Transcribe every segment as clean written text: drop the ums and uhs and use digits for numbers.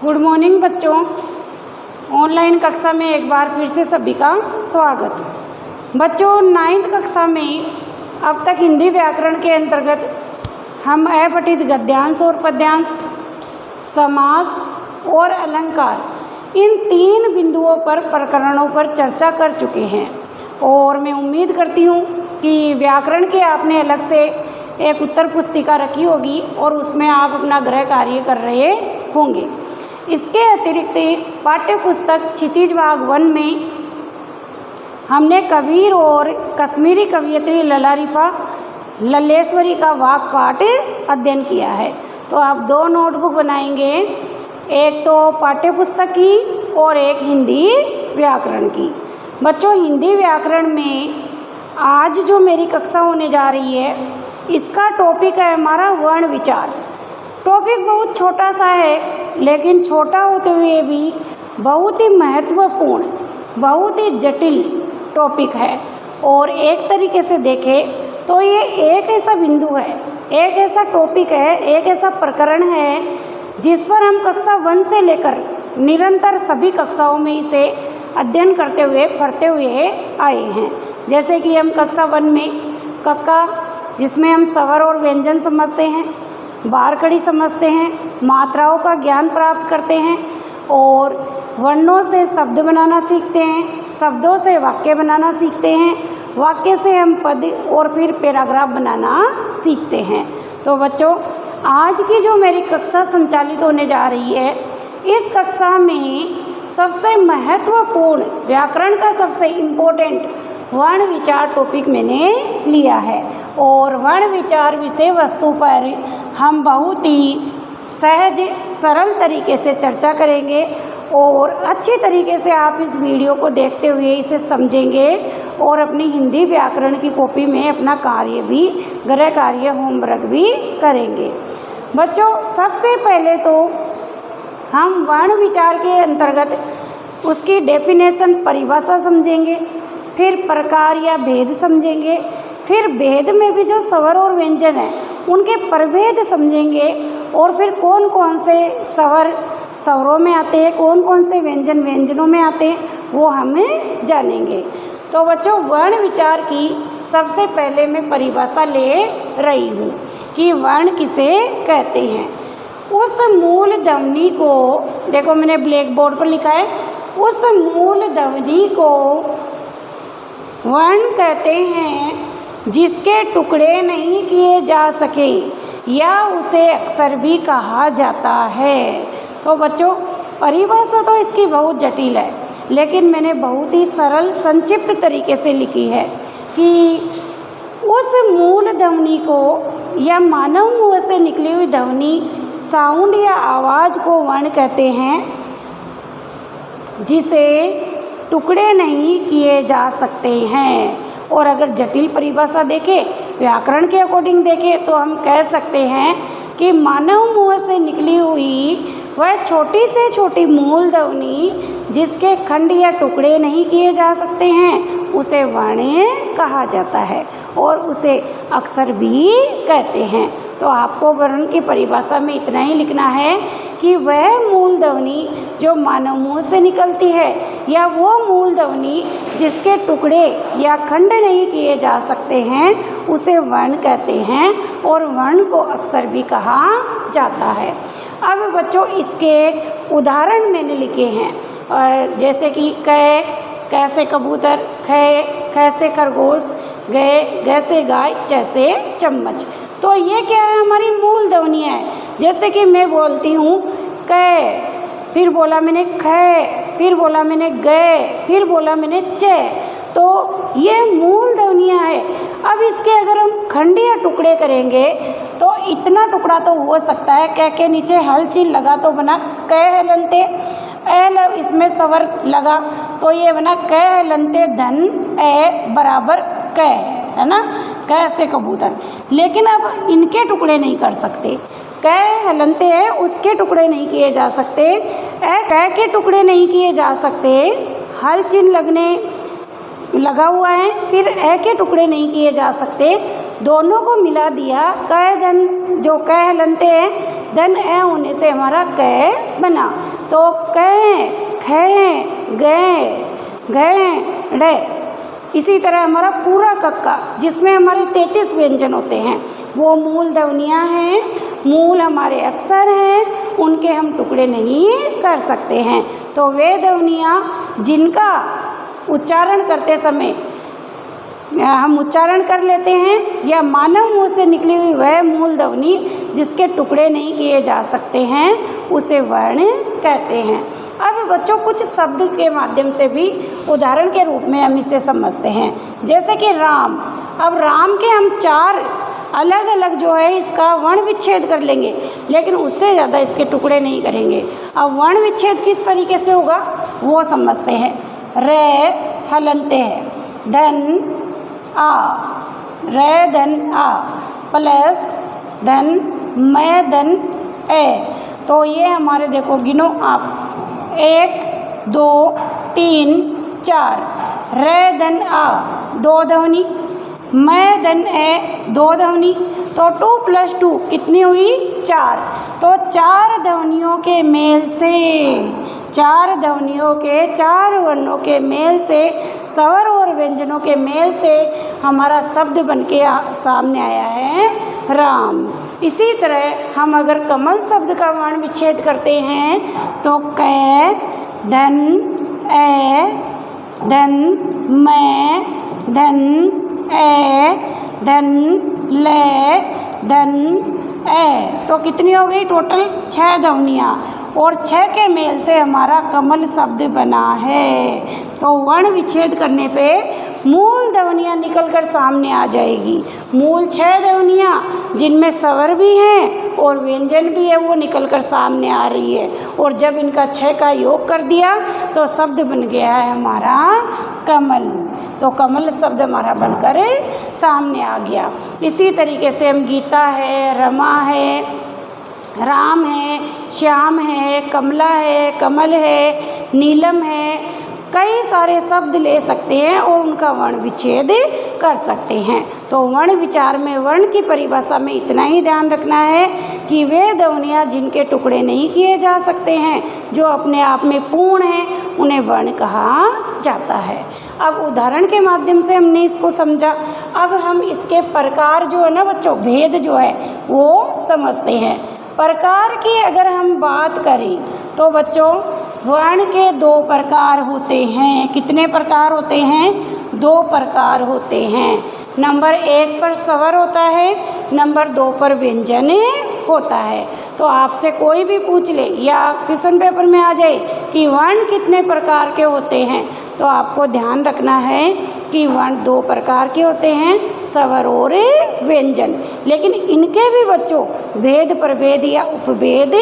Good morning बच्चों। Online कक्षा में एक बार फिर से सभी का स्वागत। बच्चों 9th कक्षा में अब तक हिंदी व्याकरण के अंतर्गत हम अपठित गद्यांश और पद्यांश, समास और अलंकार इन 3 बिंदुओं पर प्रकरणों पर चर्चा कर चुके हैं और मैं उम्मीद करती हूँ कि व्याकरण के आपने अलग से एक उत्तर पुस्तिका रखी होगी और उसमें आप अपना गृह कार्य कर रहे होंगे। इसके अतिरिक्त पाठ्य पुस्तक क्षितिज भाग 1 में हमने कबीर और कश्मीरी कवयित्री ललारिपा लल्लेश्वरी का वाक पाठ अध्ययन किया है। तो आप 2 नोटबुक बनाएंगे, एक तो पाठ्य पुस्तक की और एक हिंदी व्याकरण की। बच्चों हिंदी व्याकरण में आज जो मेरी कक्षा होने जा रही है इसका टॉपिक है हमारा वर्ण विचार। टॉपिक बहुत छोटा सा है लेकिन छोटा होते हुए भी बहुत ही महत्वपूर्ण, बहुत ही जटिल टॉपिक है। और एक तरीके से देखें तो ये एक ऐसा बिंदु है, एक ऐसा टॉपिक है, एक ऐसा प्रकरण है जिस पर हम कक्षा 1 से लेकर निरंतर सभी कक्षाओं में इसे अध्ययन करते हुए पढ़ते हुए आए हैं। जैसे कि हम कक्षा 1 में कक्का जिसमें हम स्वर और व्यंजन समझते हैं, बारकड़ी समझते हैं, मात्राओं का ज्ञान प्राप्त करते हैं और वर्णों से शब्द बनाना सीखते हैं, शब्दों से वाक्य बनाना सीखते हैं, वाक्य से हम पद और फिर पैराग्राफ बनाना सीखते हैं। तो बच्चों आज की जो मेरी कक्षा संचालित होने जा रही है इस कक्षा में सबसे महत्वपूर्ण व्याकरण का सबसे इम्पोर्टेंट वर्ण विचार टॉपिक मैंने लिया है और वर्ण विचार विषय वस्तु पर हम बहुत ही सहज सरल तरीके से चर्चा करेंगे और अच्छी तरीके से आप इस वीडियो को देखते हुए इसे समझेंगे और अपनी हिंदी व्याकरण की कॉपी में अपना कार्य भी, गृह कार्य, होमवर्क भी करेंगे। बच्चों सबसे पहले तो हम वर्ण विचार के अंतर्गत उसकी डेफिनेशन, परिभाषा समझेंगे, फिर प्रकार या भेद समझेंगे, फिर भेद में भी जो स्वर और व्यंजन है उनके प्रभेद समझेंगे और फिर कौन कौन से स्वर स्वरों में आते हैं, कौन कौन से व्यंजन व्यंजनों में आते हैं वो हमें जानेंगे। तो बच्चों वर्ण विचार की सबसे पहले मैं परिभाषा ले रही हूँ कि वर्ण किसे कहते हैं। उस मूल ध्वनि को, देखो मैंने ब्लैक बोर्ड पर लिखा है, उस मूल ध्वनि को वर्ण कहते हैं जिसके टुकड़े नहीं किए जा सके या उसे अक्षर भी कहा जाता है। तो बच्चों परिभाषा तो इसकी बहुत जटिल है लेकिन मैंने बहुत ही सरल संक्षिप्त तरीके से लिखी है कि उस मूल ध्वनि को या मानव मुंह से निकली हुई ध्वनि, साउंड या आवाज़ को वर्ण कहते हैं जिसे टुकड़े नहीं किए जा सकते हैं। और अगर जटिल परिभाषा देखें, व्याकरण के अकॉर्डिंग देखें तो हम कह सकते हैं कि मानव मुंह से निकली हुई वह छोटी से छोटी मूल ध्वनि जिसके खंड या टुकड़े नहीं किए जा सकते हैं उसे वर्ण कहा जाता है और उसे अक्षर भी कहते हैं। तो आपको वर्ण की परिभाषा में इतना ही लिखना है कि वह मूल ध्वनि जो मानव मुंह से निकलती है या वो मूल ध्वनि जिसके टुकड़े या खंड नहीं किए जा सकते हैं उसे वर्ण कहते हैं और वर्ण को अक्षर भी कहा जाता है। अब बच्चों इसके उदाहरण मैंने लिखे हैं जैसे कि कै, कैसे कबूतर, खे, कैसे खरगोश, गए, गैसे गाय, जैसे चम्मच। तो ये क्या है, हमारी मूल ध्वनियाँ है। जैसे कि मैं बोलती हूँ कै, फिर बोला मैंने खे, फिर बोला मैंने गए, फिर बोला मैंने चे, तो ये मूल ध्वनियाँ है। अब इसके अगर हम खंड या टुकड़े करेंगे तो इतना टुकड़ा तो हो सकता है, कै के नीचे हल चिन्ह लगा तो बना कै हलंते, एल इसमें स्वर लगा तो ये बना कै हलंते धन ए बराबर कै, है ना, कैसे कबूतर। लेकिन अब इनके टुकड़े नहीं कर सकते, कै हलंते है उसके टुकड़े नहीं किए जा सकते, ए कै के टुकड़े नहीं किए जा सकते, हल चिन्ह लगने लगा हुआ है, फिर ए के टुकड़े नहीं किए जा सकते, दोनों को मिला दिया कै धन जो कै हलंते हैं धन ए होने से हमारा कै बना। तो कै, खे, गै, घै, डै। इसी तरह हमारा पूरा कक्का जिसमें हमारे 33 व्यंजन होते हैं वो मूल ध्वनियाँ हैं, मूल हमारे अक्षर हैं, उनके हम टुकड़े नहीं कर सकते हैं। तो वे ध्वनियाँ जिनका उच्चारण करते समय हम उच्चारण कर लेते हैं या मानव मुँह से निकली हुई वह मूल ध्वनि जिसके टुकड़े नहीं किए जा सकते हैं उसे वर्ण कहते हैं। अब बच्चों कुछ शब्द के माध्यम से भी उदाहरण के रूप में हम इसे समझते हैं, जैसे कि राम। अब राम के हम 4 अलग अलग जो है इसका वर्ण विच्छेद कर लेंगे, लेकिन उससे ज़्यादा इसके टुकड़े नहीं करेंगे। अब वर्ण विच्छेद किस तरीके से होगा वो समझते हैं। रे हलनते हैं, धन आ, रे धन आ प्लस धन मैं धन ए। तो ये हमारे देखो गिनो आप 1 2 3 4। रे धन आ 2 ध्वनि, मैं धन ए 2 ध्वनि, तो 2 + 2 कितनी हुई 4। तो 4 ध्वनियों के मेल से, 4 ध्वनियों के 4 वर्णों के मेल से, स्वर और व्यंजनों के मेल से हमारा शब्द बन के सामने आया है राम। इसी तरह हम अगर कमल शब्द का वर्ण विच्छेद करते हैं तो कै, धन ए, धन मैं, धन ए, धन ले, धन ए। तो कितनी हो गई टोटल 6 ध्वनियाँ, और 6 के मेल से हमारा कमल शब्द बना है। तो वर्ण विच्छेद करने पे मूल ध्वनियाँ निकल कर सामने आ जाएगी। मूल 6 ध्वनियाँ जिनमें स्वर भी हैं और व्यंजन भी है वो निकल कर सामने आ रही है, और जब इनका 6 का योग कर दिया तो शब्द बन गया है हमारा कमल। तो कमल शब्द हमारा बनकर सामने आ गया। इसी तरीके से हम गीता है, रमा है, राम है, श्याम है, कमला है, कमल है, नीलम है, कई सारे शब्द ले सकते हैं और उनका वर्ण विच्छेद कर सकते हैं। तो वर्ण विचार में वर्ण की परिभाषा में इतना ही ध्यान रखना है कि वे ध्वनियाँ जिनके टुकड़े नहीं किए जा सकते हैं, जो अपने आप में पूर्ण हैं, उन्हें वर्ण कहा जाता है। अब उदाहरण के माध्यम से हमने इसको समझा। अब हम इसके प्रकार जो है ना बच्चों, भेद जो है वो समझते हैं। प्रकार की अगर हम बात करें तो बच्चों वर्ण के 2 प्रकार होते हैं। कितने प्रकार होते हैं? 2 प्रकार होते हैं। नंबर 1 पर स्वर होता है, नंबर 2 पर व्यंजन होता है। तो आपसे कोई भी पूछ ले या क्वेश्चन पेपर में आ जाए कि वर्ण कितने प्रकार के होते हैं, तो आपको ध्यान रखना है कि वर्ण 2 प्रकार के होते हैं, स्वर और व्यंजन। लेकिन इनके भी बच्चों भेद प्रभेद या उपभेद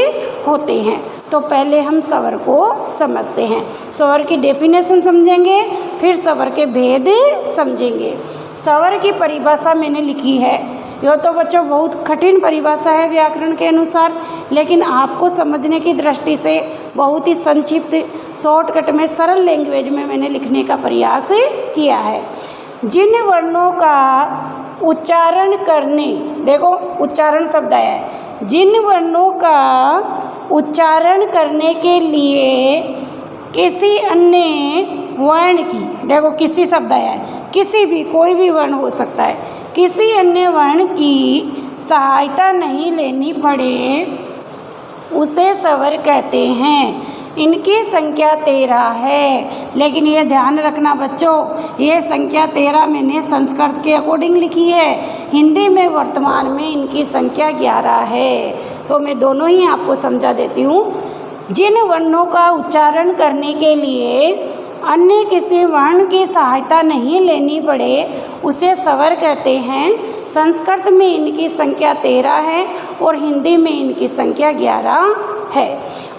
होते हैं। तो पहले हम स्वर को समझते हैं। स्वर की डेफिनेशन समझेंगे, फिर स्वर के भेद समझेंगे। स्वर की परिभाषा मैंने लिखी है। यह तो बच्चों बहुत कठिन परिभाषा है व्याकरण के अनुसार, लेकिन आपको समझने की दृष्टि से बहुत ही संक्षिप्त शॉर्टकट में सरल लैंग्वेज में मैंने लिखने का प्रयास किया है। जिन वर्णों का उच्चारण करने, देखो उच्चारण शब्द आया है, जिन वर्णों का उच्चारण करने के लिए किसी अन्य वर्ण की, देखो किसी शब्द आया है, किसी भी कोई भी वर्ण हो सकता है, किसी अन्य वर्ण की सहायता नहीं लेनी पड़े उसे स्वर कहते हैं। इनकी संख्या 13 है, लेकिन ये ध्यान रखना बच्चों, ये संख्या 13 मैंने संस्कृत के अकॉर्डिंग लिखी है। हिंदी में वर्तमान में इनकी संख्या 11 है। तो मैं दोनों ही आपको समझा देती हूँ। जिन वर्णों का उच्चारण करने के लिए अन्य किसी वर्ण की सहायता नहीं लेनी पड़े उसे स्वर कहते हैं। संस्कृत में इनकी संख्या 13 है और हिंदी में इनकी संख्या 11 है।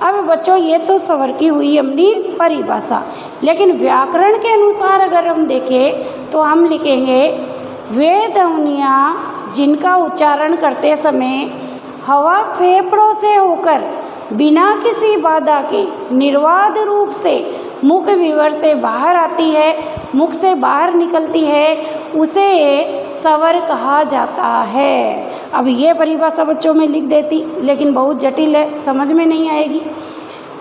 अब बच्चों ये तो स्वर की हुई अपनी परिभाषा, लेकिन व्याकरण के अनुसार अगर हम देखें तो हम लिखेंगे वे ध्वनियाँ जिनका उच्चारण करते समय हवा फेफड़ों से होकर बिना किसी बाधा के निर्बाध रूप से मुख विवर से बाहर आती है, मुख से बाहर निकलती है, उसे स्वर कहा जाता है। अब ये परिभाषा बच्चों में लिख देती, लेकिन बहुत जटिल है, समझ में नहीं आएगी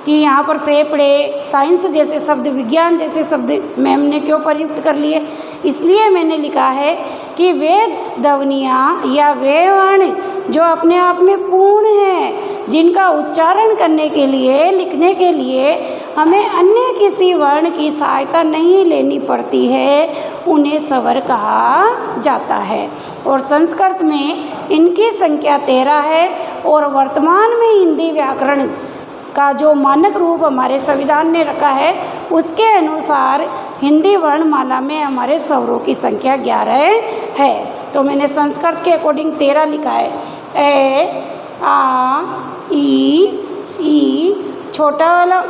कि यहाँ पर फेफड़े, साइंस जैसे शब्द, विज्ञान जैसे शब्द मैम ने क्यों प्रयुक्त कर लिए। इसलिए मैंने लिखा है कि वे ध्वनियाँ या वे वर्ण जो अपने आप में पूर्ण हैं, जिनका उच्चारण करने के लिए, लिखने के लिए हमें अन्य किसी वर्ण की सहायता नहीं लेनी पड़ती है, उन्हें स्वर कहा जाता है। और संस्कृत में इनकी संख्या 13 है। और वर्तमान में हिंदी व्याकरण का जो मानक रूप हमारे संविधान ने रखा है, उसके अनुसार हिंदी वर्णमाला में हमारे स्वरों की संख्या 11 है। तो मैंने संस्कृत के अकॉर्डिंग 13 लिखा है। ए, आ, ई, छोटा वाला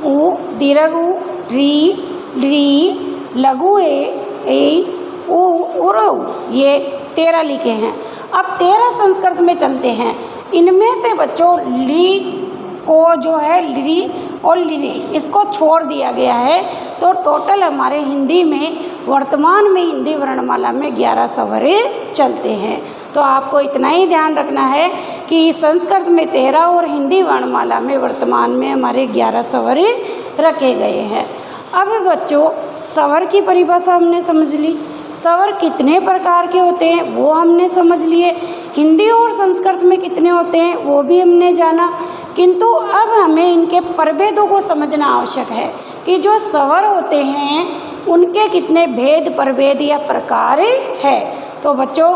ऊ, दीर्घ ऊ, री, लघु ए, ऊ, उरऊ, ये 13 लिखे हैं। अब 13 संस्कृत में चलते हैं। इनमें से बच्चों ली को जो है ली और लिरे, इसको छोड़ दिया गया है। तो टोटल हमारे हिंदी में वर्तमान में हिंदी वर्णमाला में 11 स्वर चलते हैं। तो आपको इतना ही ध्यान रखना है कि संस्कृत में 13 और हिंदी वर्णमाला में वर्तमान में हमारे 11 स्वर रखे गए हैं। अब बच्चों स्वर की परिभाषा हमने समझ ली, स्वर कितने प्रकार के होते हैं वो हमने समझ लिए, हिंदी और संस्कृत में कितने होते हैं वो भी हमने जाना। किंतु अब हमें इनके प्रभेदों को समझना आवश्यक है कि जो स्वर होते हैं उनके कितने भेद, प्रभेद या प्रकार है। तो बच्चों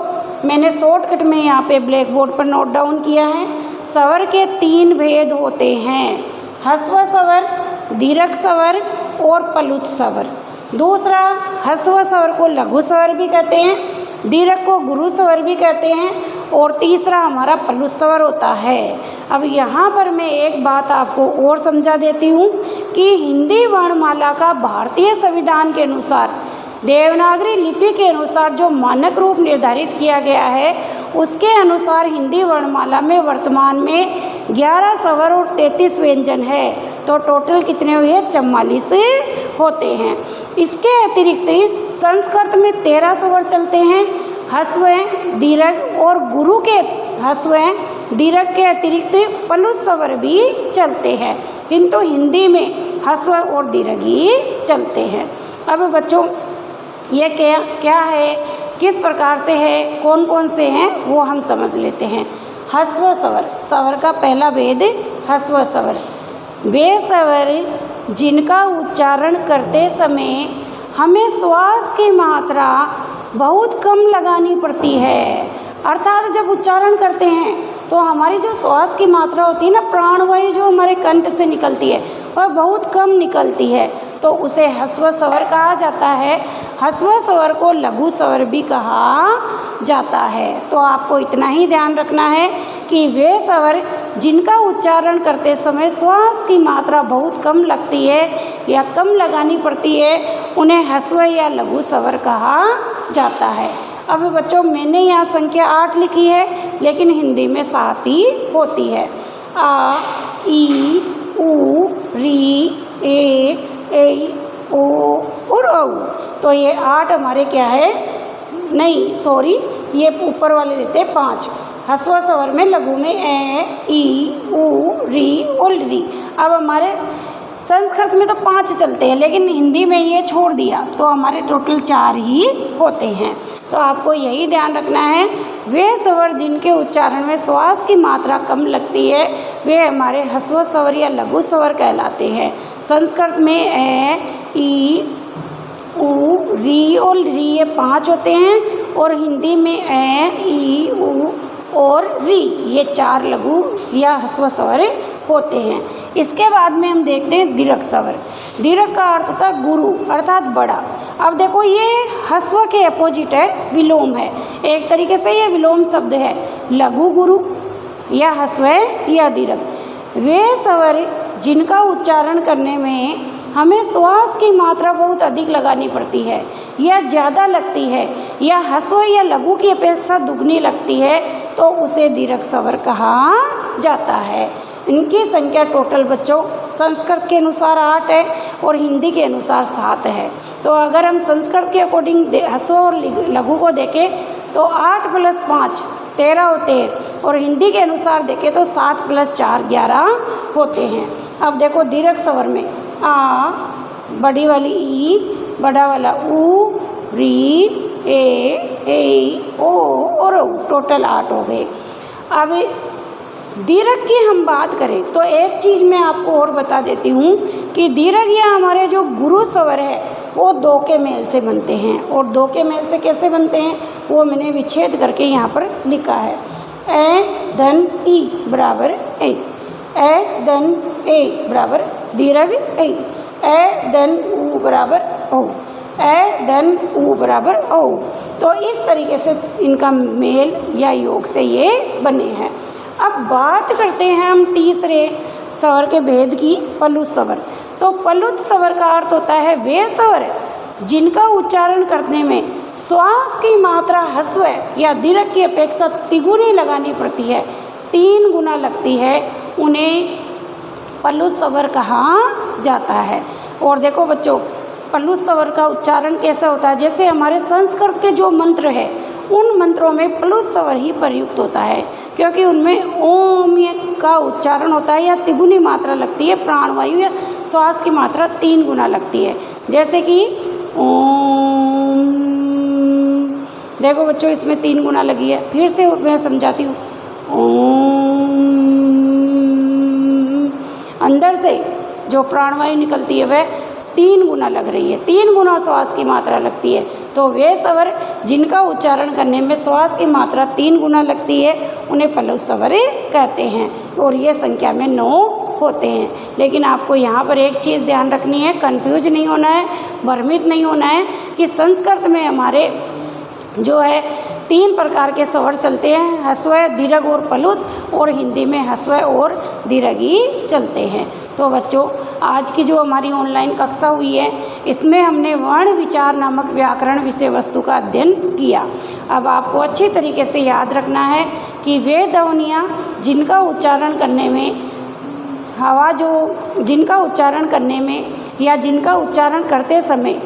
मैंने शॉर्टकट में यहाँ पे ब्लैक बोर्ड पर नोट डाउन किया है। स्वर के 3 भेद होते हैं, ह्रस्व स्वर, दीर्घ स्वर और प्लुत स्वर। दूसरा, ह्रस्व स्वर को लघु स्वर भी कहते हैं, दीर्घ को गुरु स्वर भी कहते हैं, और तीसरा हमारा प्लुत स्वर होता है। अब यहाँ पर मैं एक बात आपको और समझा देती हूँ कि हिंदी वर्णमाला का भारतीय संविधान के अनुसार, देवनागरी लिपि के अनुसार जो मानक रूप निर्धारित किया गया है, उसके अनुसार हिंदी वर्णमाला में वर्तमान में 11 स्वर और 33 व्यंजन है। तो टोटल कितने हुए? 44 होते हैं। इसके अतिरिक्त संस्कृत में 13 स्वर चलते हैं, ह्रस्व, दीर्घ और गुरु के ह्रस्व, दीर्घ के अतिरिक्त प्लुत स्वर भी चलते हैं, किंतु हिंदी में ह्रस्व और दीर्घ ही चलते हैं। अब बच्चों ये क्या है, किस प्रकार से है, कौन कौन से हैं वो हम समझ लेते हैं। ह्रस्व स्वर, स्वर का पहला भेद ह्रस्व स्वर। वे स्वर जिनका उच्चारण करते समय हमें श्वास की मात्रा बहुत कम लगानी पड़ती है। अर्थात जब उच्चारण करते हैं तो हमारी जो श्वास की मात्रा होती है ना, प्राणवायु जो हमारे कंठ से निकलती है वह बहुत कम निकलती है, तो उसे ह्रस्व स्वर कहा जाता है। ह्रस्व स्वर को लघु स्वर भी कहा जाता है। तो आपको इतना ही ध्यान रखना है कि वे स्वर जिनका उच्चारण करते समय श्वास की मात्रा बहुत कम लगती है या कम लगानी पड़ती है, उन्हें ह्रस्व या लघु स्वर कहा जाता है। अब बच्चों मैंने यहाँ संख्या 8 लिखी है, लेकिन हिंदी में 7 ही होती है। आ, ई, ऊ, री, ए, ओ और औ। तो ये 8 हमारे क्या है, नहीं सॉरी, ये ऊपर वाले रहते हैं 5। ह्रस्व स्वर में लघु में ए, ई, ऊ, री और री। अब हमारे संस्कृत में तो 5 चलते हैं, लेकिन हिंदी में ये छोड़ दिया, तो हमारे टोटल 4 ही होते हैं। तो आपको यही ध्यान रखना है, वे स्वर जिनके उच्चारण में श्वास की मात्रा कम लगती है वे हमारे ह्रस्व स्वर या लघु स्वर कहलाते हैं। संस्कृत में ए, ई, ऊ, री और री ये 5 होते हैं, और हिंदी में ए, ई, ऊ और री ये 4 लघु या ह्रस्व स्वर होते हैं। इसके बाद में हम देखते हैं दीर्घ स्वर। दीर्घ का अर्थ होता है गुरु अर्थात बड़ा। अब देखो ये ह्रस्व के अपोजिट है, विलोम है, एक तरीके से ये विलोम शब्द है, लघु गुरु या ह्रस्व या दीर्घ। वे स्वर जिनका उच्चारण करने में हमें श्वास की मात्रा बहुत अधिक लगानी पड़ती है या ज़्यादा लगती है या ह्रस्व या लघु की अपेक्षा दुगनी लगती है, तो उसे दीर्घ स्वर कहा जाता है। इनकी संख्या टोटल बच्चों संस्कृत के अनुसार 8 है और हिंदी के अनुसार 7 है। तो अगर हम संस्कृत के अकॉर्डिंग ह्रस्व और लघु को देखें तो 8 + 5 13 होते हैं और हिंदी के अनुसार देखें तो 7 + 4 11 होते हैं। अब देखो दीर्घ स्वर में आ, बड़ी वाली ई, बड़ा वाला ऊ, री, ए, ओ और औ, टोटल 8 हो गए। अब दीर्घ की हम बात करें तो एक चीज़ मैं आपको और बता देती हूँ कि दीर्घ या हमारे जो गुरु स्वर है वो 2 के मेल से बनते हैं। और 2 के मेल से कैसे बनते हैं वो मैंने विच्छेद करके यहाँ पर लिखा है। ए धन ई बराबर ए, धन ए बराबर दीर्घ ए धन ऊ बराबर ओ, धन ऊ बराबर ओ। तो इस तरीके से इनका मेल या योग से ये बने हैं। अब बात करते हैं हम तीसरे स्वर के भेद की, पलुत स्वर। तो पलुत स्वर का अर्थ होता है वे स्वर जिनका उच्चारण करने में श्वास की मात्रा ह्रस्व या दीर्घ की अपेक्षा तिगुनी लगानी पड़ती है, 3 गुना लगती है, उन्हें पलुत स्वर कहा जाता है। और देखो बच्चों, पलुत स्वर का उच्चारण कैसा होता है, जैसे हमारे संस्कृत के जो मंत्र है उन मंत्रों में प्लुत स्वर ही प्रयुक्त होता है, क्योंकि उनमें ओम का उच्चारण होता है या तिगुनी मात्रा लगती है, प्राणवायु या श्वास की मात्रा 3 गुना लगती है। जैसे कि ओम, देखो बच्चों इसमें 3 गुना लगी है। फिर से मैं समझाती हूँ। ओम, अंदर से जो प्राणवायु निकलती है वह 3 गुना लग रही है, 3 गुना श्वास की मात्रा लगती है। तो वे स्वर जिनका उच्चारण करने में श्वास की मात्रा 3 गुना लगती है उन्हें पलुत स्वर कहते हैं। और ये संख्या में 9 होते हैं। लेकिन आपको यहाँ पर एक चीज़ ध्यान रखनी है, कंफ्यूज नहीं होना है, भ्रमित नहीं होना है कि संस्कृत में हमारे जो है 3 प्रकार के स्वर चलते हैं, ह्रस्व, दीर्घ और पलुत, और हिंदी में ह्रस्व और दीर्घ ही चलते हैं। तो बच्चों आज की जो हमारी ऑनलाइन कक्षा हुई है इसमें हमने वर्ण विचार नामक व्याकरण विषय वस्तु का अध्ययन किया। अब आपको अच्छी तरीके से याद रखना है कि वे ध्वनियाँ जिनका उच्चारण करने में जिनका उच्चारण करने में या जिनका उच्चारण करते समय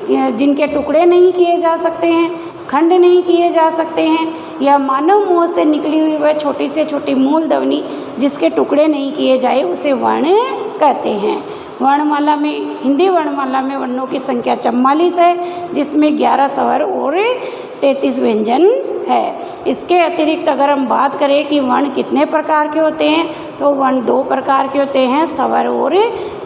जिनके टुकड़े नहीं किए जा सकते हैं, खंड नहीं किए जा सकते हैं, या मानव मुंह से निकली हुई वह छोटी से छोटी मूल ध्वनि जिसके टुकड़े नहीं किए जाए उसे वर्ण कहते हैं। वर्णमाला में, हिंदी वर्णमाला में वर्णों की संख्या 44 है, जिसमें 11 स्वर और 33 व्यंजन है। इसके अतिरिक्त अगर हम बात करें कि वर्ण कितने प्रकार के होते हैं तो वर्ण 2 प्रकार के होते हैं, स्वर और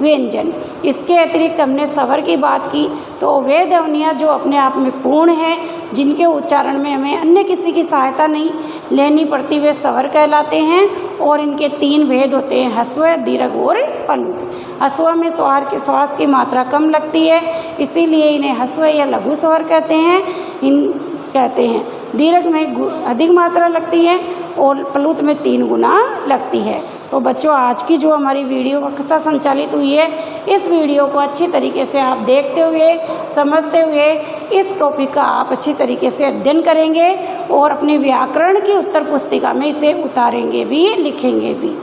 व्यंजन। इसके अतिरिक्त हमने स्वर की बात की तो वे ध्वनियाँ जो अपने आप में पूर्ण हैं, जिनके उच्चारण में हमें अन्य किसी की सहायता नहीं लेनी पड़ती, वे स्वर कहलाते हैं। और इनके 3 भेद होते हैं, ह्रस्व, दीर्घ और पलुत। ह्रस्व में श्वास की मात्रा कम लगती है, इसीलिए इन्हें ह्रस्व या लघु स्वर कहते हैं। दीर्घ में अधिक मात्रा लगती है और पलुत में 3 गुना लगती है। तो बच्चों आज की जो हमारी वीडियो कक्षा संचालित हुई है, इस वीडियो को अच्छी तरीके से आप देखते हुए, समझते हुए इस टॉपिक का आप अच्छी तरीके से अध्ययन करेंगे और अपने व्याकरण की उत्तर पुस्तिका में इसे उतारेंगे भी, लिखेंगे भी।